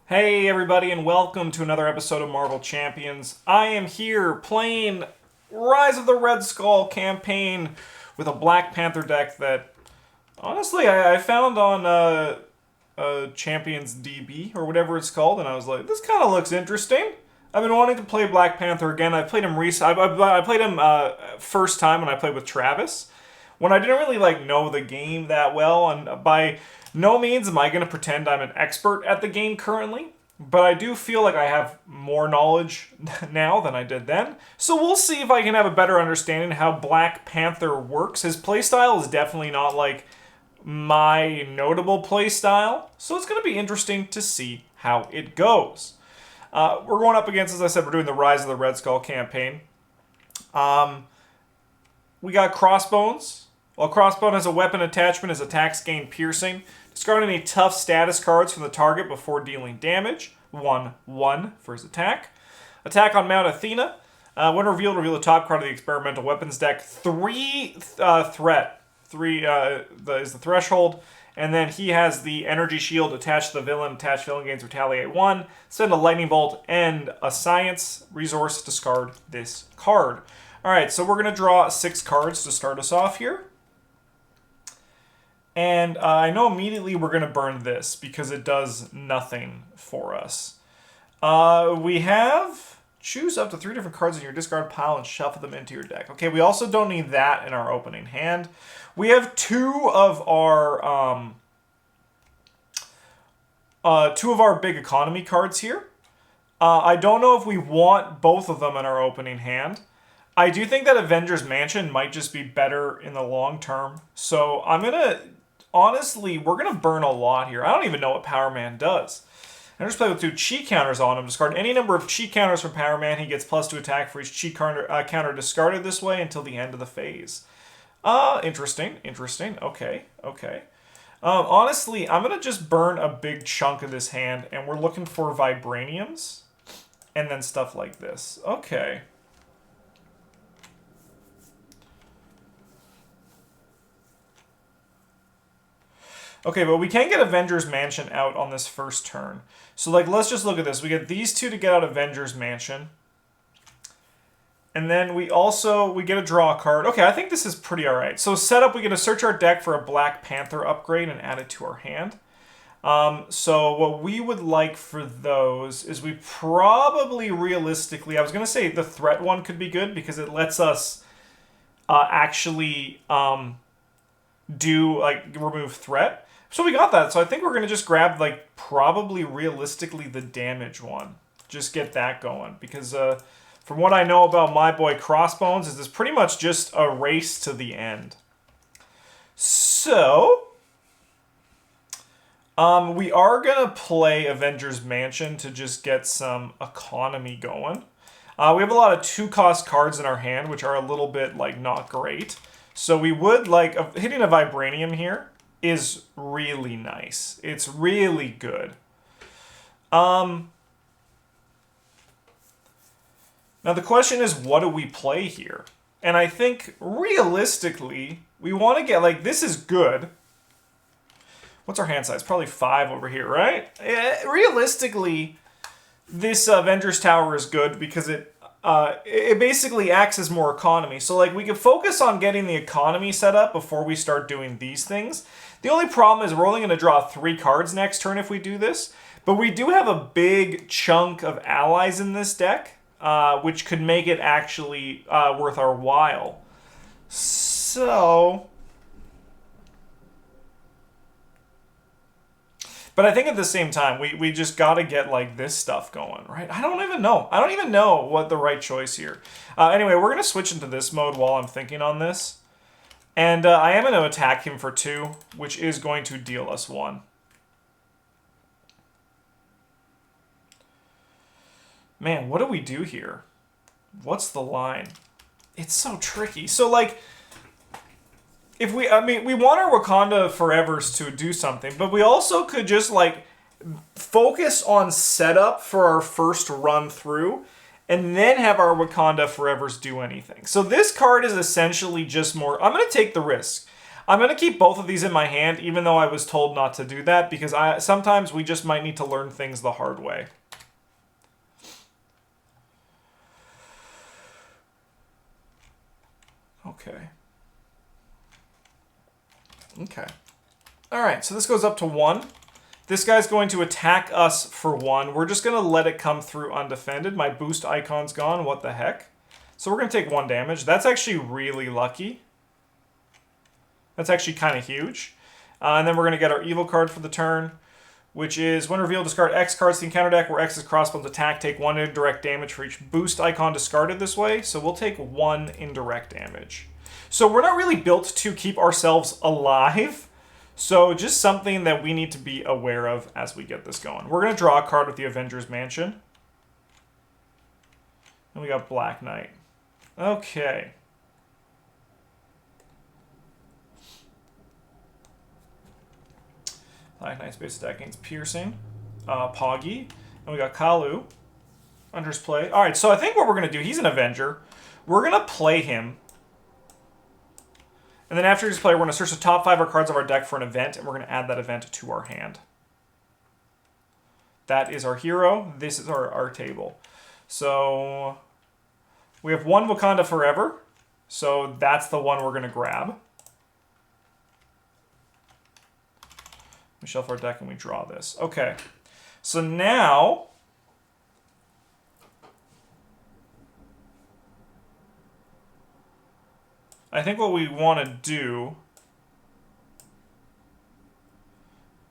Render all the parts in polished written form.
Hey everybody and welcome to another episode of Marvel Champions. I am here playing Rise of the Red Skull campaign with a Black Panther deck that honestly I found on Champions DB or whatever it's called, and I was like, this kind of looks interesting. I've been wanting to play Black Panther again. I played him I played him first time when I played with Travis, when I didn't really know the game that well, and by no means am I going to pretend I'm an expert at the game currently, but I do feel like I have more knowledge now than I did then. So we'll see if I can have a better understanding how Black Panther works. His playstyle is definitely not like my notable playstyle, so it's going to be interesting to see how it goes. We're going up against, as I said, we're doing the Rise of the Red Skull campaign. We got Crossbones. While Crossbone has a weapon attachment, his attacks gain piercing. Discard any tough status cards from the target before dealing damage. 1/1 for his attack. Attack on Mount Athena. When revealed, reveal the top card of the experimental weapons deck. 3 threat. 3 is the threshold. And then he has the energy shield attached to the villain. Attached villain gains retaliate 1. Send a lightning bolt and a science resource. Discard this card. Alright, so we're going to draw 6 cards to start us off here. And I know immediately we're going to burn this because it does nothing for us. We have choose up to 3 different cards in your discard pile and shuffle them into your deck. Okay, we also don't need that in our opening hand. We have 2 of our big economy cards here. I don't know if we want both of them in our opening hand. I do think that Avengers Mansion might just be better in the long term. So I'm going to... Honestly, we're going to burn a lot here. I don't even know what Power Man does. I just play with 2 chi counters on him. Discard any number of chi counters from Power Man. He gets +2 attack for each chi counter discarded this way until the end of the phase. Interesting. Okay. Honestly, I'm going to just burn a big chunk of this hand, and we're looking for Vibraniums and then stuff like this. Okay. Okay, but we can't get Avengers Mansion out on this first turn. So, let's just look at this. We get these 2 to get out Avengers Mansion. And then we get a draw card. Okay, I think this is pretty alright. So, setup, we get to search our deck for a Black Panther upgrade and add it to our hand. So, what we would like for those is we probably realistically... I was going to say the threat one could be good because it lets us actually remove threat. So we got that. So I think we're going to just grab, probably realistically the damage one. Just get that going. Because from what I know about my boy Crossbones, is this pretty much just a race to the end. So, we are going to play Avengers Mansion to just get some economy going. We have a lot of 2-cost cards in our hand, which are a little bit, not great. So we would, hitting a Vibranium here is really nice. It's really good. Now the question is, what do we play here? And I think, realistically, we want to get, this is good. What's our hand size? Probably 5 over here, right? Realistically, this Avengers Tower is good because it basically acts as more economy. So, we could focus on getting the economy set up before we start doing these things. The only problem is we're only going to draw 3 cards next turn if we do this. But we do have a big chunk of allies in this deck, which could make it actually worth our while. So... But I think at the same time, we just got to get, this stuff going, right? I don't even know. I don't even know what the right choice here. Anyway, we're going to switch into this mode while I'm thinking on this. And I am going to attack him for 2, which is going to deal us 1. Man, what do we do here? What's the line? It's so tricky. So, if we want our Wakanda Forevers to do something, but we also could just, focus on setup for our first run through, and then have our Wakanda Forevers do anything. So this card is essentially just more... I'm going to take the risk. I'm going to keep both of these in my hand, even though I was told not to do that, because sometimes we just might need to learn things the hard way. Okay. Okay. All right, so this goes up to 1. This guy's going to attack us for 1. We're just going to let it come through undefended. My boost icon's gone. What the heck? So we're going to take 1 damage. That's actually really lucky. That's actually kind of huge. And then we're going to get our evil card for the turn, which is when revealed, discard X cards to the counter deck where X is crossbones attack. Take 1 indirect damage for each boost icon discarded this way. So we'll take 1 indirect damage. So we're not really built to keep ourselves alive. So just something that we need to be aware of as we get this going. We're going to draw a card with the Avengers Mansion. And we got Black Knight. Okay. Black Knight's base attack against Piercing. Poggy. And we got Kalu. Under's play. Alright, so I think what we're going to do, he's an Avenger. We're going to play him. And then after his play, we're going to search the top 5 cards of our deck for an event, and we're going to add that event to our hand. That is our hero. This is our table. So we have 1 Wakanda Forever. So that's the one we're going to grab. We shuffle our deck and we draw this. Okay. So now I think what we want to do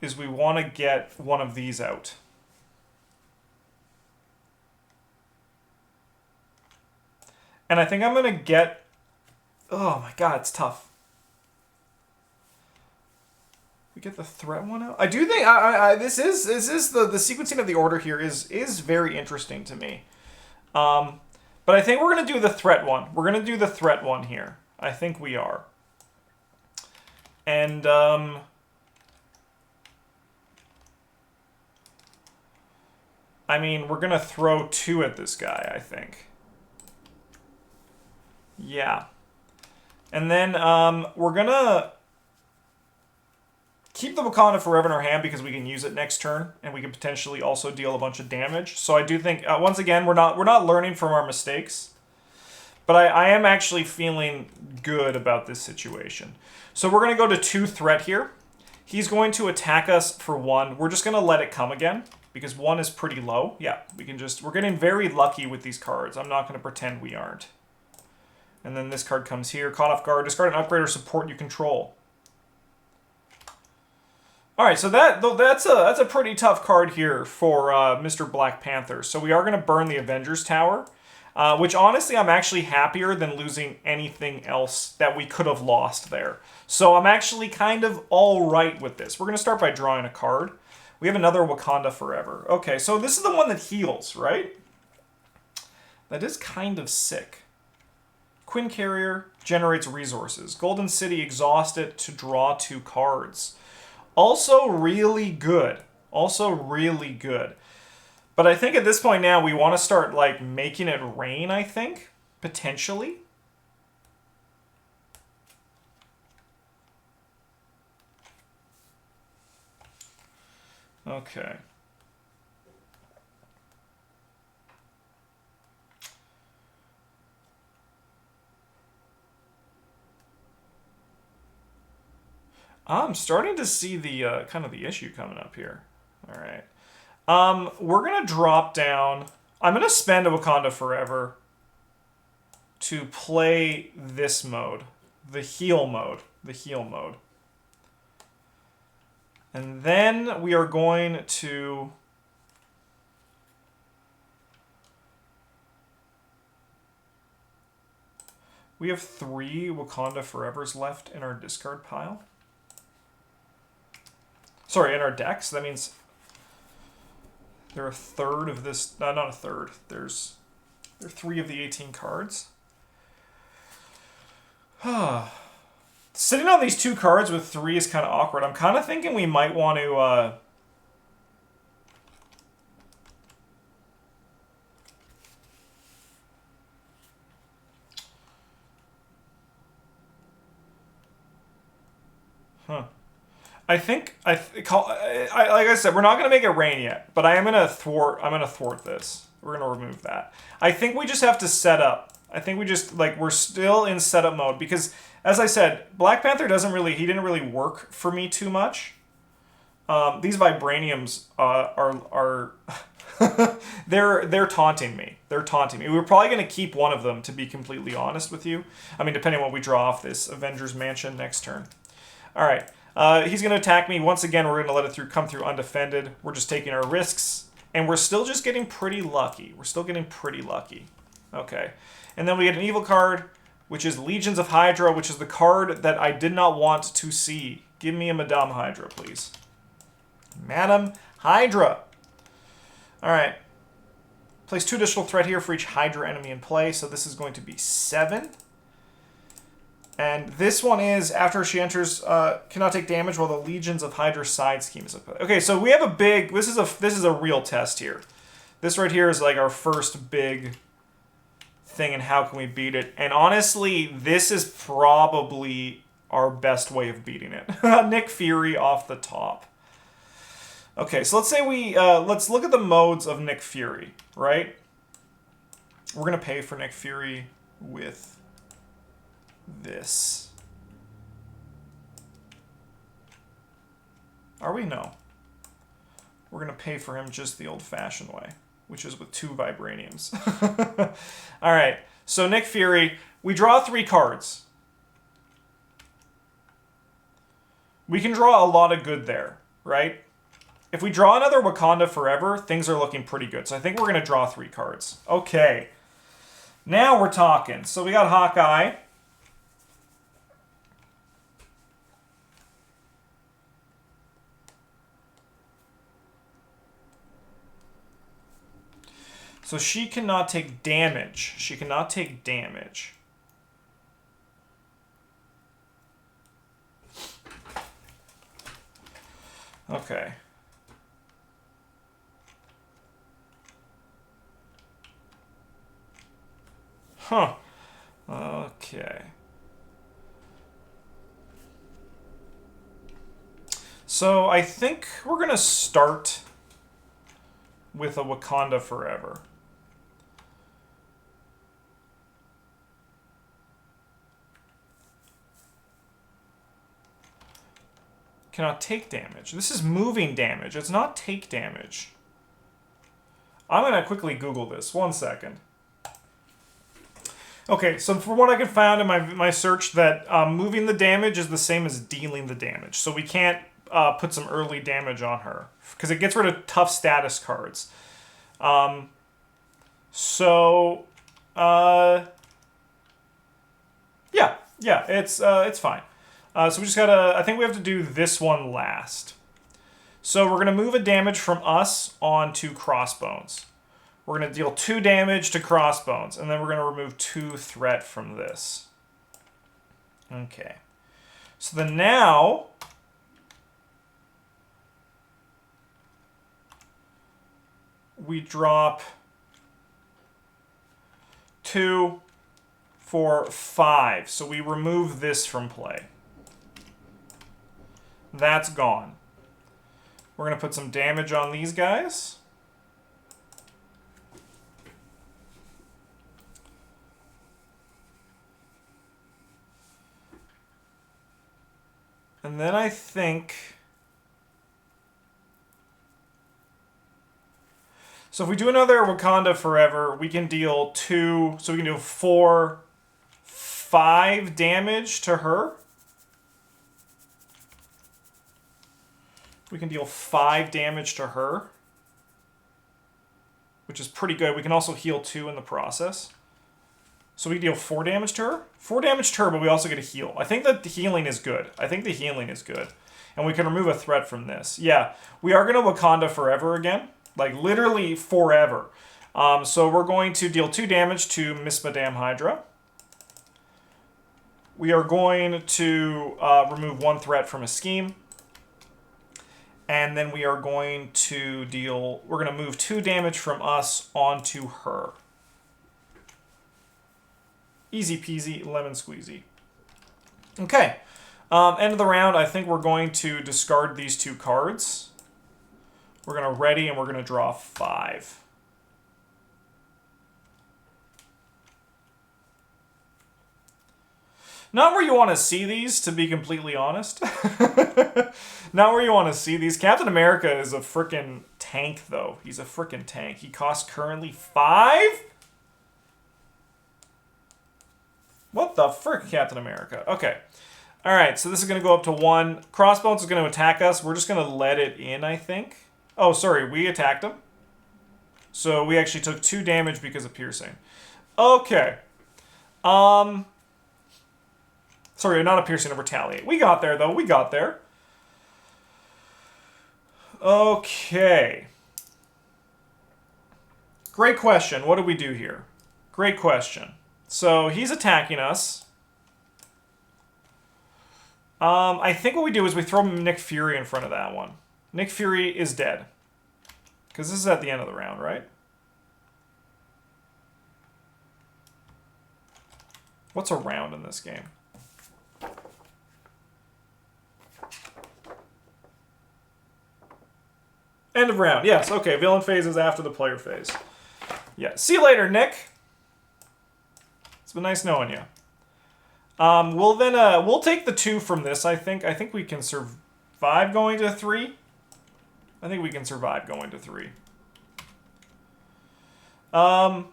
is we want to get one of these out. And I think I'm going to get... Oh my god, it's tough. We get the threat one out? I do think... this is the sequencing of the order here is very interesting to me. But I think we're going to do the threat one. We're going to do the threat one here. I think we are. And, I mean, we're going to throw 2 at this guy, I think. Yeah. And then, we're going to keep the Wakanda Forever in our hand because we can use it next turn, and we can potentially also deal a bunch of damage. So I do think, once again, we're not learning from our mistakes. But I am actually feeling good about this situation. So we're going to go to 2 threat here. He's going to attack us for 1. We're just going to let it come again, because 1 is pretty low. Yeah, we're getting very lucky with these cards. I'm not going to pretend we aren't. And then this card comes here. Caught off guard. Discard an upgrade or support you control. Alright, so that's a pretty tough card here for Mr. Black Panther. So we are going to burn the Avengers Tower. Which, honestly, I'm actually happier than losing anything else that we could have lost there. So I'm actually kind of all right with this. We're going to start by drawing a card. We have another Wakanda Forever. Okay, so this is the one that heals, right? That is kind of sick. Quinn Carrier generates resources. Golden City, exhaust it to draw 2 cards. Also really good. Also really good. But I think at this point now, we want to start, like, making it rain, I think. Potentially. Okay. I'm starting to see the, kind of the issue coming up here. All right. We're going to drop down. I'm going to spend a Wakanda Forever to play this mode. The heal mode. The heal mode. And then we are going to... We have 3 Wakanda Forevers left in our discard pile. Sorry, in our deck. So that means... They're a third of this... not a third. They're 3 of the 18 cards. Sitting on these 2 cards with 3 is kind of awkward. I'm kind of thinking we might want to... Huh. I think like I said, we're not gonna make it rain yet, but I'm gonna thwart this. We're gonna remove that. I think we just have to set up. I think we just we're still in setup mode because, as I said, Black Panther he didn't really work for me too much. These vibraniums are they're taunting me. They're taunting me. We're probably gonna keep one of them, to be completely honest with you. I mean, depending on what we draw off this Avengers Mansion next turn. All right. He's going to attack me. Once again, we're going to let it come through undefended. We're just taking our risks. And we're still just getting pretty lucky. We're still getting pretty lucky. Okay. And then we get an evil card, which is Legions of Hydra, which is the card that I did not want to see. Give me a Madame Hydra, please. Madame Hydra. All right. Place 2 additional threat here for each Hydra enemy in play. So this is going to be 7. And this one is, after she enters, cannot take damage while the Legions of Hydra side scheme is up. Okay, so we have a big, this is a real test here. This right here is like our first big thing, and how can we beat it? And honestly, this is probably our best way of beating it. Nick Fury off the top. Okay, so let's say let's look at the modes of Nick Fury, right? We're gonna pay for Nick Fury with this. Are we? No. We're going to pay for him just the old-fashioned way, which is with 2 vibraniums. All right. So Nick Fury, we draw 3 cards. We can draw a lot of good there, right? If we draw another Wakanda Forever, things are looking pretty good. So I think we're going to draw 3 cards. Okay. Now we're talking. So we got Hawkeye. So she cannot take damage. She cannot take damage. Okay. Huh. Okay. So I think we're going to start with a Wakanda Forever. Cannot take damage. This is moving damage. It's not take damage. I'm going to quickly Google this. 1 second. Okay, so from what I can find in my search, that moving the damage is the same as dealing the damage. So we can't put some early damage on her, because it gets rid of tough status cards. Yeah, it's fine. So we just gotta, I think we have to do this one last. So we're gonna move a damage from us onto Crossbones. We're gonna deal 2 damage to Crossbones, and then we're gonna remove 2 threat from this. Okay. So then now, we drop 2 for 5. So we remove this from play. That's gone. We're going to put some damage on these guys. And then I think... So if we do another Wakanda Forever, we can deal 2... So we can do 4, 5 damage to her. We can deal 5 damage to her, which is pretty good. We can also heal 2 in the process. So we deal 4 damage to her. 4 damage to her, but we also get a heal. I think that the healing is good. And we can remove a threat from this. Yeah, we are going to Wakanda Forever again. Like, literally forever. So we're going to deal 2 damage to Miss Madame Hydra. We are going to remove 1 threat from a scheme. And then we are going to deal... We're going to move 2 damage from us onto her. Easy peasy, lemon squeezy. Okay. End of the round, I think we're going to discard these 2 cards. We're going to ready, and we're going to draw 5. Not where you want to see these, to be completely honest. Not where you want to see these. Captain America is a frickin' tank, though. He's a frickin' tank. He costs currently 5? What the frick, Captain America? Okay. Alright, so this is going to go up to 1. Crossbones is going to attack us. We're just going to let it in, I think. Oh, sorry. We attacked him. So we actually took 2 damage because of piercing. Okay. Sorry, not a piercing, a retaliate. We got there, though. We got there. Okay. Great question. What do we do here? Great question. So he's attacking us. I think what we do is we throw Nick Fury in front of that one. Nick Fury is dead. Because this is at the end of the round, right? What's a round in this game? End of round. Yes, okay. Villain phase is after the player phase. Yeah. See you later, Nick. It's been nice knowing you. We'll take the 2 from this, I think. I think we can survive going to 3. I think we can survive going to 3. I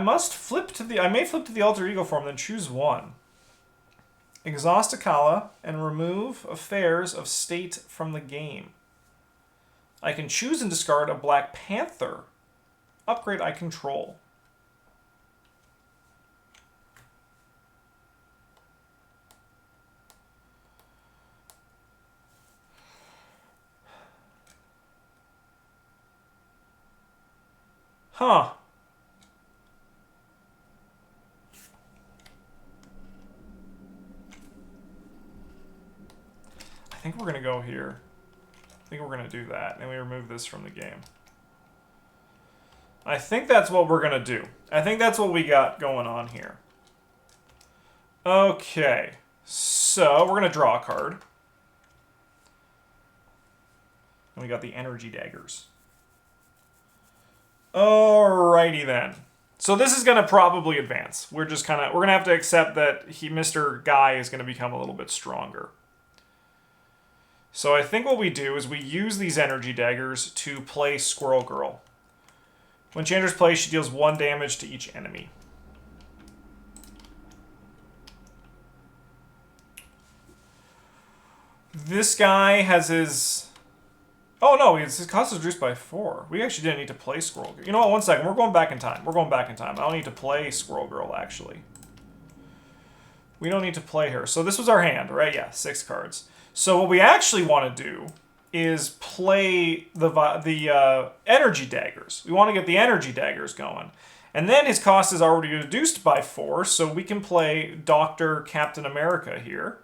must flip to the... I may flip to the alter ego form, then choose 1. Exhaust Akala and remove affairs of state from the game. I can choose and discard a Black Panther. Upgrade I control. Huh. I think we're going to go here. I think we're going to do that. And we remove this from the game. I think that's what we're going to do. I think that's what we got going on here. Okay. So, we're going to draw a card. And we got the energy daggers. Alrighty then. So this is going to probably advance. We're just kind of... We're going to have to accept that Mr. Guy is going to become a little bit stronger. So I think what we do is we use these energy daggers to play Squirrel Girl. When she enters play, she deals 1 damage to each enemy. This guy has his... Oh no, his cost is reduced by 4. We actually didn't need to play Squirrel Girl. You know what, 1 second, we're going back in time. We're going back in time. I don't need to play Squirrel Girl, actually. We don't need to play her. So this was our hand, right? Yeah, 6 cards. So what we actually want to do is play the energy daggers. We want to get the energy daggers going. And then his cost is already reduced by 4, so we can play Dr. Captain America here.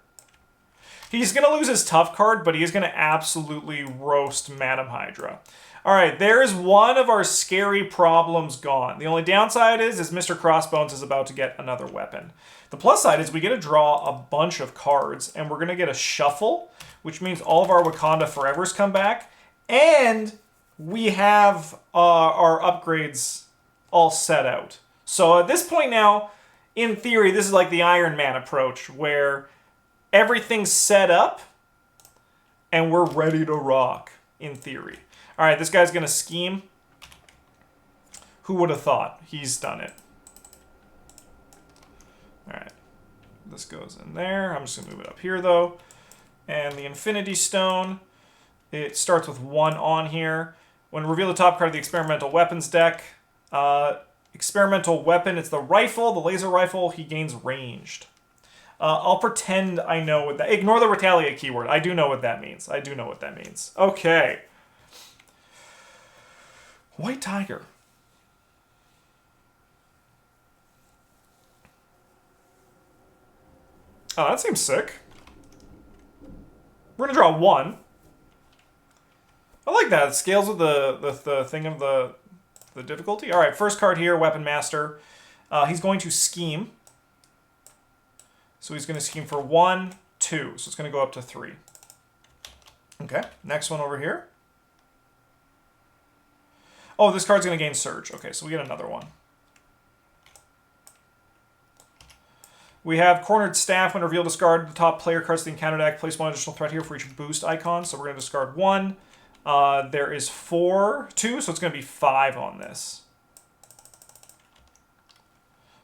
He's going to lose his tough card, but he is going to absolutely roast Madam Hydra. Alright, there's one of our scary problems gone. The only downside is Mr. Crossbones is about to get another weapon. The plus side is we get to draw a bunch of cards, and we're going to get a shuffle, which means all of our Wakanda Forevers come back, and we have our upgrades all set out. So at this point now, in theory, this is like the Iron Man approach, where everything's set up, and we're ready to rock, in theory. Alright, this guy's going to scheme. Who would have thought? He's done it. Alright. This goes in there. I'm just going to move it up here, though. And the Infinity Stone. It starts with 1 on here. When reveal the top card of the Experimental Weapons deck. Experimental Weapon, it's the rifle, the laser rifle. He gains ranged. I'll pretend I know what that... Ignore the retaliate keyword. I do know what that means. I do know what that means. Okay. White Tiger. Oh, that seems sick. We're going to draw 1. I like that. It scales with the thing of the difficulty. All right, first card here, Weapon Master. He's going to scheme. So he's going to scheme for 1, 2. So it's going to go up to 3. Okay, next one over here. Oh, this card's going to gain Surge. Okay, so we get another one. We have Cornered Staff. When revealed, discard the top player cards to the encounter deck. Place one additional threat here for each boost icon. So we're going to discard 1. There is 2, so it's going to be 5 on this.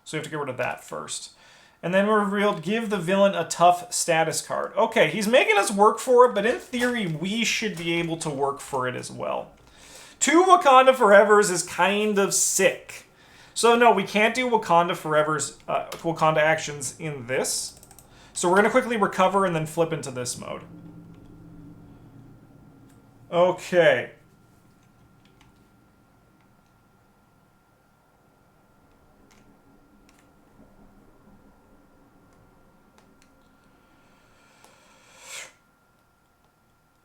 So we have to get rid of that first. And then we're revealed, give the villain a tough status card. Okay, he's making us work for it, but in theory, we should be able to work for it as well. 2 Wakanda Forevers is kind of sick. So no, we can't do Wakanda Forever's Wakanda actions in this. So we're going to quickly recover and then flip into this mode. Okay.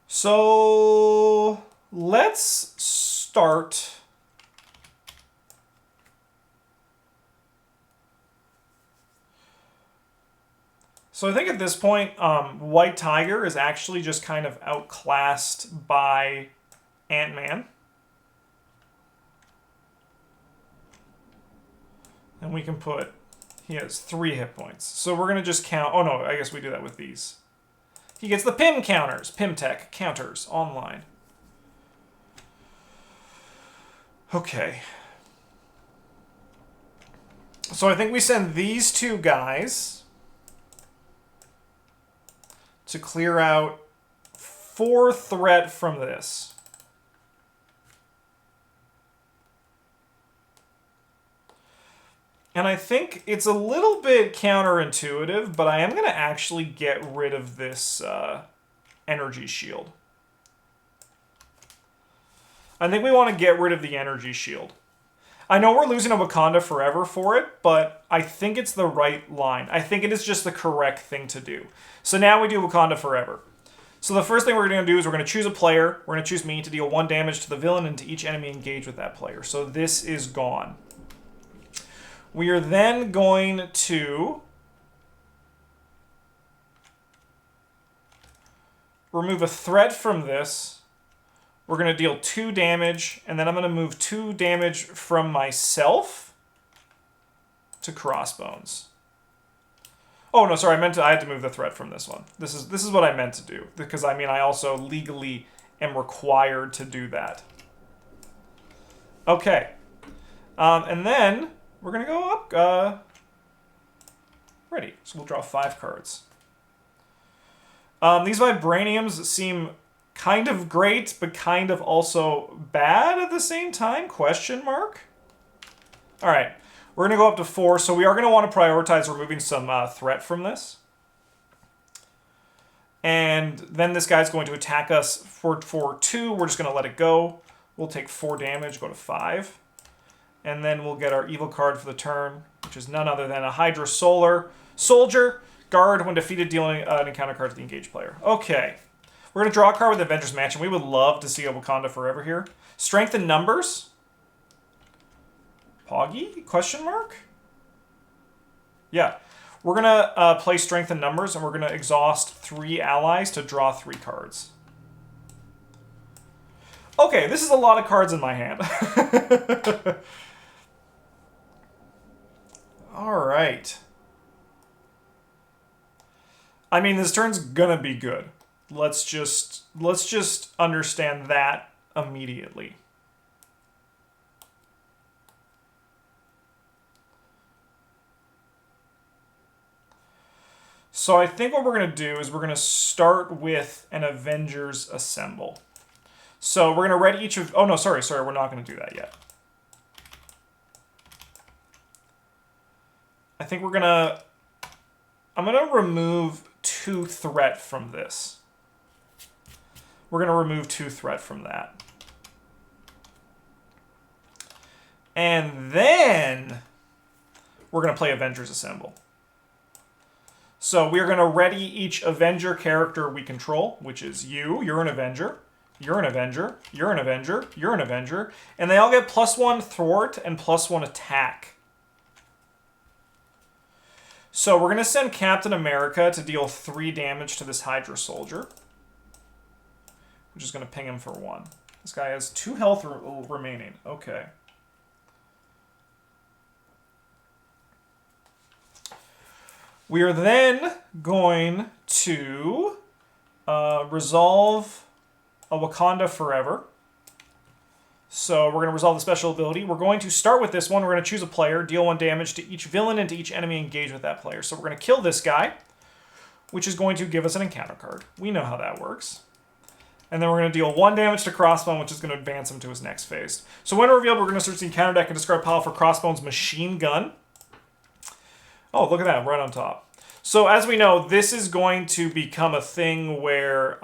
So let's start. So I think at this point, White Tiger is actually just kind of outclassed by Ant-Man. And we can put, he has 3 hit points. So we're going to just count, oh no, I guess we do that with these. He gets the Pym counters, Pym Tech counters online. Okay. So I think we send these 2 guys to clear out 4 threat from this. And I think it's a little bit counterintuitive, but I am going to actually get rid of this energy shield. I think we want to get rid of the energy shield. I know we're losing a Wakanda Forever for it, but I think it's the right line. I think it is just the correct thing to do. So now we do Wakanda Forever. So the first thing we're going to do is we're going to choose a player. We're going to choose me to deal 1 damage to the villain and to each enemy engaged with that player. So this is gone. We are then going to remove a threat from this. We're going to deal 2 damage, and then I'm going to move 2 damage from myself to Crossbones. Oh, no, sorry, I had to move the threat from this one. This is what I meant to do, because, I mean, I also legally am required to do that. Okay. And then we're going to go up. Ready. So we'll draw 5 cards. These Vibraniums seem kind of great, but kind of also bad at the same time? Question mark? All right. We're going to go up to 4, so we are going to want to prioritize removing some threat from this. And then this guy's going to attack us for 2. We're just going to let it go. We'll take 4 damage, go to 5. And then we'll get our evil card for the turn, which is none other than a Hydra Soldier. Guard when defeated, dealing an encounter card to the engaged player. Okay. We're going to draw a card with Avengers Mansion. We would love to see a Wakanda Forever here. Strength in numbers. Poggy? Question mark? Yeah. We're going to play Strength in numbers, and we're going to exhaust 3 allies to draw 3 cards. Okay, this is a lot of cards in my hand. All right. I mean, this turn's gonna be good. Let's just understand that immediately. So I think what we're gonna do is we're gonna start with an Avengers Assemble. So we're gonna ready each of. Oh no, sorry, we're not gonna do that yet. I think we're gonna. I'm gonna remove 2 threat from this. We're going to remove 2 threat from that. And then we're going to play Avengers Assemble. So we're going to ready each Avenger character we control, which is you. You're an Avenger. You're an Avenger. You're an Avenger. You're an Avenger. And they all get +1 thwart and +1 attack. So we're going to send Captain America to deal 3 damage to this Hydra soldier. We're just going to ping him for 1. This guy has 2 health remaining. Okay. We are then going to resolve a Wakanda Forever. So we're going to resolve the special ability. We're going to start with this one. We're going to choose a player, deal 1 damage to each villain and to each enemy engaged with that player. So we're going to kill this guy, which is going to give us an encounter card. We know how that works. And then we're going to deal 1 damage to Crossbone, which is going to advance him to his next phase. So when revealed, we're going to search the encounter deck and discard pile for Crossbone's machine gun. Oh, look at that, right on top. So as we know, this is going to become a thing where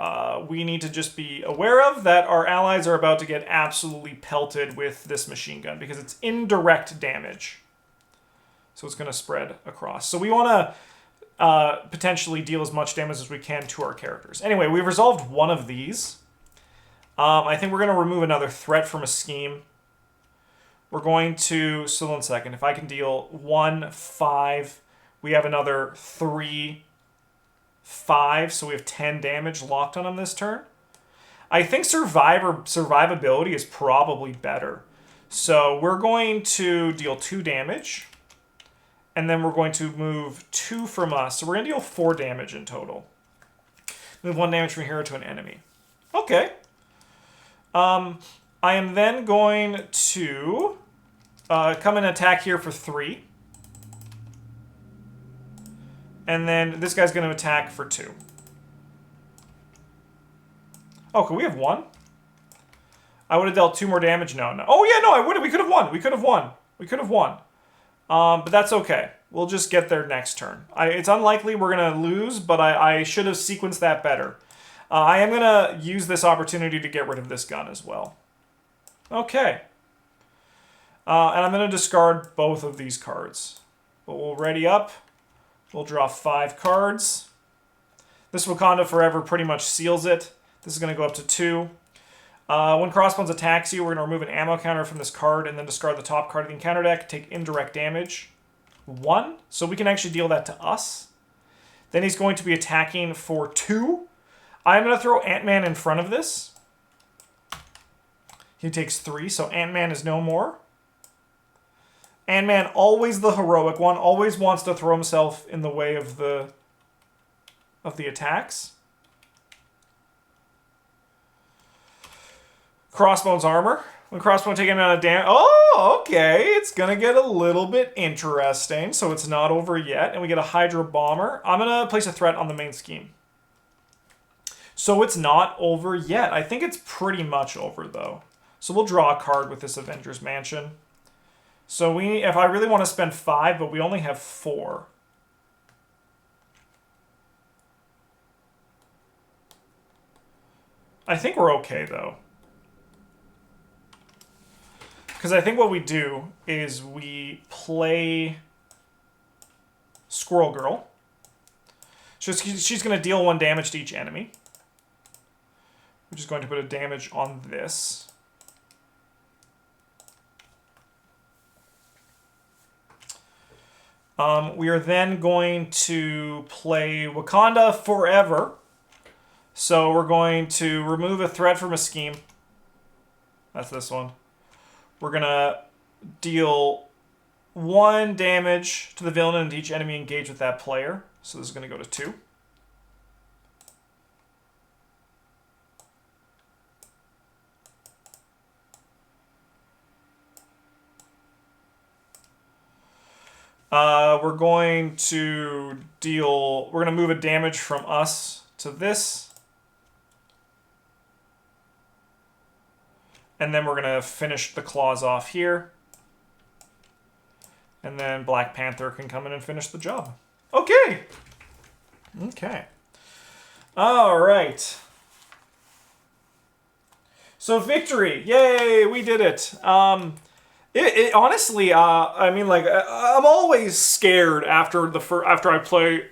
we need to just be aware of that our allies are about to get absolutely pelted with this machine gun because it's indirect damage. So it's going to spread across. So we want to potentially deal as much damage as we can to our characters. Anyway, we've resolved one of these. I think we're going to remove another threat from a scheme. We're going to, so 1 second, if I can deal 1, 5... We have another 3, 5, so we have 10 damage locked on him this turn. I think survivability is probably better. So we're going to deal 2 damage, and then we're going to move 2 from us. So we're going to deal 4 damage in total. Move 1 damage from a hero to an enemy. Okay. I am then going to come and attack here for 3. And then this guy's going to attack for 2. Oh, could we have 1? I would have dealt 2 more damage. No. Oh, yeah, no, I would have. We could have won. We could have won. But that's okay. We'll just get there next turn. It's unlikely we're going to lose, but I should have sequenced that better. I am going to use this opportunity to get rid of this gun as well. Okay. And I'm going to discard both of these cards. But we'll ready up. We'll draw 5 cards. This Wakanda Forever pretty much seals it. This is going to go up to 2. When Crossbones attacks you, we're going to remove an ammo counter from this card and then discard the top card of the encounter deck. Take indirect damage. 1. So we can actually deal that to us. Then he's going to be attacking for 2. I'm going to throw Ant-Man in front of this. He takes 3, so Ant-Man is no more. Ant-Man, always the heroic one, always wants to throw himself in the way of the attacks. Crossbones armor. When Crossbone taking out a damage... Oh, okay. It's going to get a little bit interesting, so it's not over yet. And we get a Hydra bomber. I'm going to place a threat on the main scheme. So it's not over yet. I think it's pretty much over, though. So we'll draw a card with this Avengers Mansion. So if I really want to spend 5, but we only have 4. I think we're okay, though. Because I think what we do is we play Squirrel Girl. So she's going to deal 1 damage to each enemy. We're just going to put a damage on this. We are then going to play Wakanda Forever. So we're going to remove a threat from a scheme. That's this one. We're going to deal 1 damage to the villain and to each enemy engaged with that player. So this is going to go to 2. We're going to move a damage from us to this. And then we're going to finish the claws off here. And then Black Panther can come in and finish the job. Okay. Okay. All right. So victory. Yay, we did it. Honestly, I mean, like, I'm always scared after I play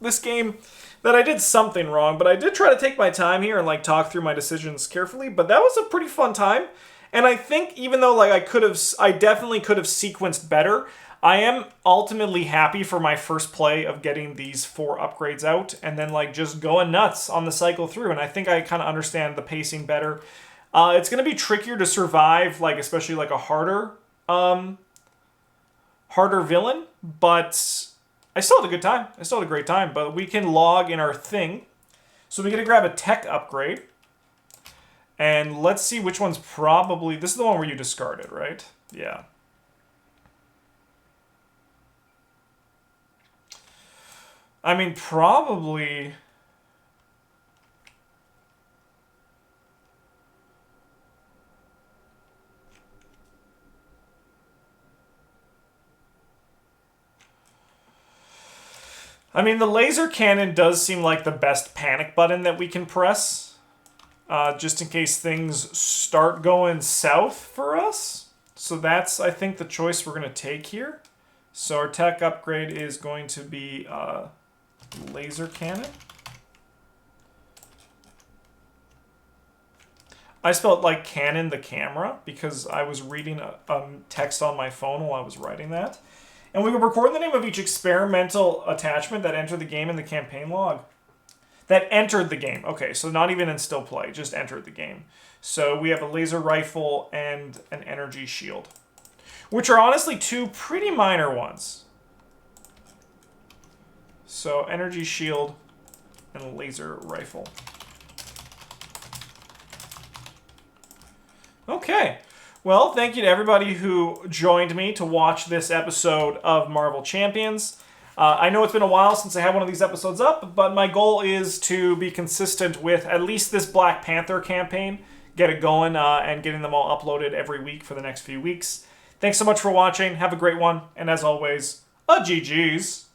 this game that I did something wrong, but I did try to take my time here and, like, talk through my decisions carefully, but that was a pretty fun time, and I think even though, like, I definitely could have sequenced better, I am ultimately happy for my first play of getting these 4 upgrades out and then like just going nuts on the cycle through. And I think I kind of understand the pacing better. It's going to be trickier to survive, like especially like a harder villain, but I still had a good time. I still had a great time. But we can log in our thing. So we're going to grab a tech upgrade. And let's see which one's probably... This is the one where you discarded, right? Yeah. I mean, probably... I mean, the laser cannon does seem like the best panic button that we can press. Just in case things start going south for us. So that's, I think, the choice we're going to take here. So our tech upgrade is going to be laser cannon. I spelled like cannon the camera because I was reading a text on my phone while I was writing that. And we will record the name of each experimental attachment that entered the game in the campaign log. That entered the game. Okay, so not even in still play, just entered the game. So we have a laser rifle and an energy shield, which are honestly 2 pretty minor ones. So energy shield and laser rifle. Okay. Well, thank you to everybody who joined me to watch this episode of Marvel Champions. I know it's been a while since I had one of these episodes up, but my goal is to be consistent with at least this Black Panther campaign, get it going, and getting them all uploaded every week for the next few weeks. Thanks so much for watching. Have a great one, and as always, GG's.